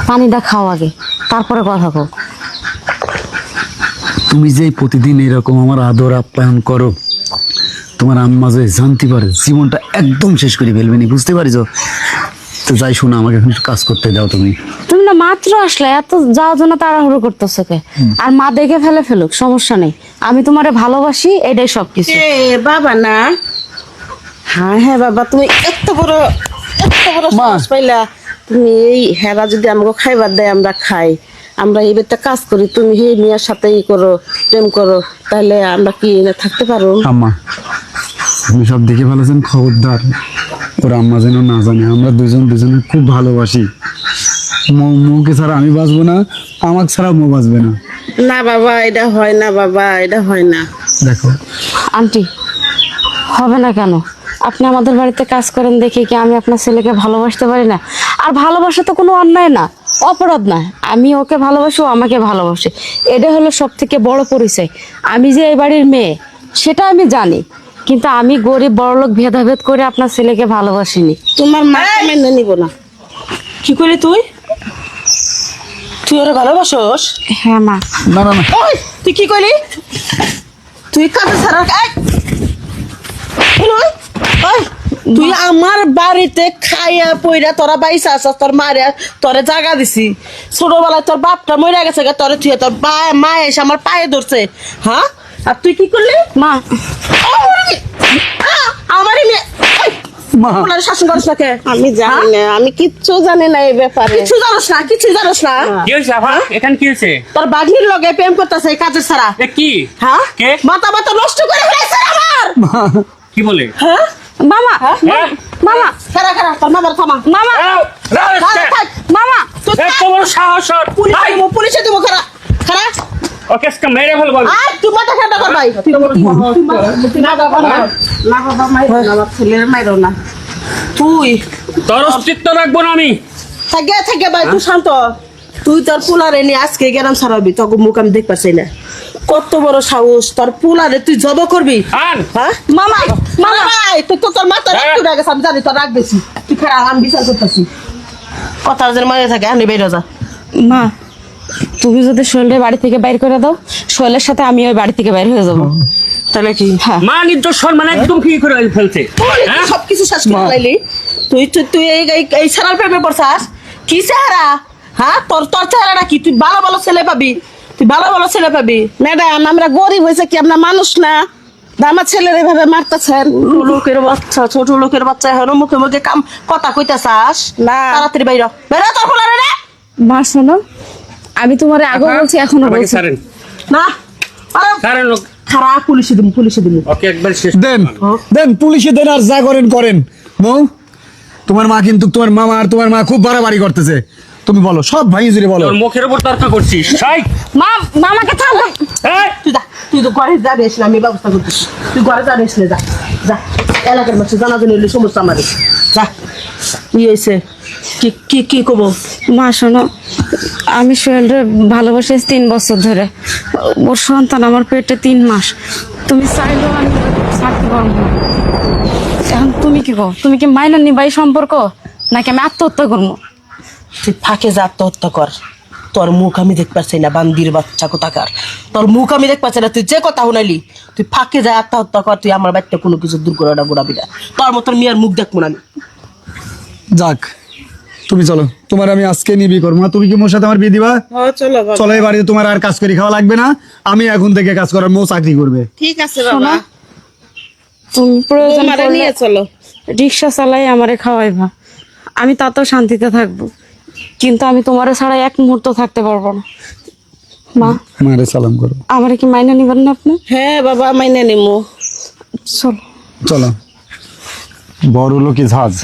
পানিটা খাও আগে, তারপরে কথা কও। তুমি যে প্রতিদিন এরকম আমার আদর আপ্যায়ন করো, তোমার আম্মা যে জানতে পারে জীবনটা একদম শেষ করে ফেলবে নি, বুঝতে পারিস? তো যাই শোনো, আমাকে এখন একটু কাজ করতে দাও। তুমি না মাত্র আসলে, এত যাওয়ার জন্য তাড়াহুড়ো করতেছো কে? আর মা দেখে ফেলুক, সমস্যা নেই। আমি তোমারে ভালোবাসি, এটাই সবকিছু। বাবা না, হ্যাঁ হ্যাঁ বাবা, তুমি এত বড় সাহস পাইলা। তুমি এই হেরা যদি আমাকে খাইবার দেয় আমরা খাই, আমরা এই বেটা কাজ করি, তুমি এই মেয়ের সাথে ই করো, প্রেম করো, তাহলে আমরা কি থাকতে পারো? আম্মা, আপনি সব দেখে ফেলেছেন, খবরদার ওর আম্মা যেন না জানে আমরা দুজনে খুব ভালোবাসি। মৌকে ছাড়া আমি বাঁচবো না, আমাকে ছাড়া মৌ বাঁচবে না। না বাবা, এটা হয় না বাবা, এটা হয় না। দেখো আন্টি, হবে না কেন? আপনি আমাদের বাড়িতে কাজ করেন দেখে কি আমি আপনার ছেলেকে ভালোবাসতে পারি না? আর ভালোবাসা তো কোনো অন্যায় না, অপরাধ না। আমি ওকে ভালোবাসি, ও আমাকে ভালোবাসে, এটা হলো সব থেকে বড় পরিচয়। আমি যে এই বাড়ির মেয়ে সেটা আমি জানি, কিন্তু আমি গরিব বড়লোক ভেদাভেদ করে আপনার ছেলেকে ভালোবাসিনি। তোমার মা মেনে নিব না। কি করলি তুই? তুই ওরা ভালোবাসোস? হ্যাঁ মা। না না না, ওই তুই কি করলি? তুই কাজে ছাড়া তুই আমার বাড়িতে খাইয়া পইরা তোরা বাইসা আস, তোর মারে তোরে জায়গা দিছি। ছোটবেলায় তোর বাপটা মরে গেছে, তোরে তুই তোর মা এসে আমার পায়ে ধরছে। হ্যাঁ, আর তুই কি করলি? মা আমারই মেয়ে মা শাসন করিস না কে? আমি জানি না, আমি কিচ্ছু জানি না এই ব্যাপারে। কিছু জানোস না, কিছু জানোস না। কি হয়েছে আপা? এখানে কি হয়েছে? তোর বাড়ির লগে প্রেম করতেছে এই কাজের ছাড়া। এ কি? হ্যাঁ, কে? মাথা মাথা নষ্ট করে ফেলেছে আমার। কি বলে? হ্যাঁ মামা, হ্যাঁ? মামা, খারা খারা তোর মামার থামা। মামা, মামা, এত বড় সাহস ওর! আই! পুলিশে দেবো। খারা খারা ওকে আজকে মেরে ফেলবো আমি। আর তুই মাথা ঠান্ডা কর ভাই। না বাবা না, না বাবা মাইরো না, আমার ছেলের মাইরো না। তুই তোর অস্তিত্ব রাখবো না আমি। থাকে ভাই, তুই শান্ত। তুই তোর পুলারে নিয়ে আজকে গেরাম ছাড়াবি, তোকে মুখ আমি দেখতে পাচ্ছি না। কত বড় সাহস তোর পুলারে, তুই জব করবি? আন! হ্যাঁ মামা, মামা ভাই, তুই তো তোর মাথা রাখতে রাখে, আমি জানি তোর রাখ বেশি। তুই খারাপ, আমি বিচার করতেছি। কথা যেন মানে থাকে, আনি বেরো যা। মা, তুমি যদি শৈলের বাড়ি থেকে বাইর করে দাও, শৈলের সাথে আমি ওই বাড়ি থেকে বাইর হয়ে যাবো। তাহলে কি? হ্যাঁ। মা নিজ সম্মান একদম কি করে ফেলছে। হ্যাঁ? সবকিছু শেষ করে লাইলি। তুই তুই তুই এই ছাড়ার প্রেমে পড়ছাস? কি চেহারা? হ্যাঁ, তোর চেহারাটা কি? তুই ভালো ভালো ছেলে পাবি, তুই ভালো ভালো ছেলে পাবি। ম্যাডাম, আমরা গরিব হয়েছে কি আমরা মানুষ না? আমার ছেলের এভাবে মারতেছেন। লোকের বাচ্চা, ছোট লোকের বাচ্চা, এখন মুখে মুখে কাম কথা কইতেছাস না? তাড়াতাড়ি বাইরো, বেরো তোর ফুলারে রে। মা শোনো, আমি তোমার আগেও বলছি, এখনো আমাকে বলছি। ছাড়েন। না ছাড়েন লোক। খারাপ, পুলিশে দিন, পুলিশে দিন। ওকে একবার শেষ। দেন পুলিশে দেন, আর যা করেন। মৌ, তোমার মা কিন্তু, তোমার মামা আর তোমার মা খুব বাড়াবাড়ি করতেছে। তুমি বলো, সব ভাই জুড়ে বলো। তোর মুখের উপর তর্ক করছিস। সাই! মা, মামাকে থামো। এই! তুই তো ঘরে যাবে এসে, আমি ব্যবস্থা করতেছি। তুই ঘরে যাবে এসে, যা যা। এলাকার মানুষ জানাজানি হইলে সমস্যা আমাদের। যা, কি হয়েছে? কি কি কি কব? মা শোনো, আমি সোহেলরে ভালোবাসি 3 বছর ধরে। ওর সন্তান আমার পেটে 3 মাস। তুমি চাইলেও আমি ছাড়তে পারবো না। এখন তুমি কি কো? তুমি কি মাইনা নিবা এই সম্পর্ক, নাকি আমি আত্মহত্যা করবো? তুই ফাঁকে যা, আত্মহত্যা কর। তোর মুখ আমি দেখ পাচ্ছি না, বান্দির বাচ্চা কোথাকার। তোর মুখ আমি দেখ পাচ্ছি না। তুই যে কথা শুনাইলি, তুই ফাঁকে যা, আত্মহত্যা কর। তুই আমার বাড়িতে কোনো কিছু দূর করে ঘোরাবি না। তোর মতন মেয়ের মুখ দেখবো না আমি। যাক, তুমি চলো, তোমার আমি আজকে নিবি করবো। মা, তুমি কি মোর সাথে আমার বিয়ে দিবা? চলো চলো, এই বাড়িতে তোমার আর কাজ করে খাওয়া লাগবে না। আমি এখন থেকে কাজ করার, মৌ চাকরি করবে। ঠিক আছে শোনো, তুমি প্রয়োজন পড়লে নিয়ে চলো। রিক্সা চালাই আমারে খাওয়াইবা, আমি তাতেও শান্তিতে থাকবো। কিন্তু আমি তোমারে ছাড়া এক মুহূর্ত থাকতে পারবো না। মা, মারে সালাম করো। আমারে কি মাইনা নিবেন না আপনি? হ্যাঁ বাবা, মাইনে নিমু। চলো। চলো, বড় লোকি জাহাজ।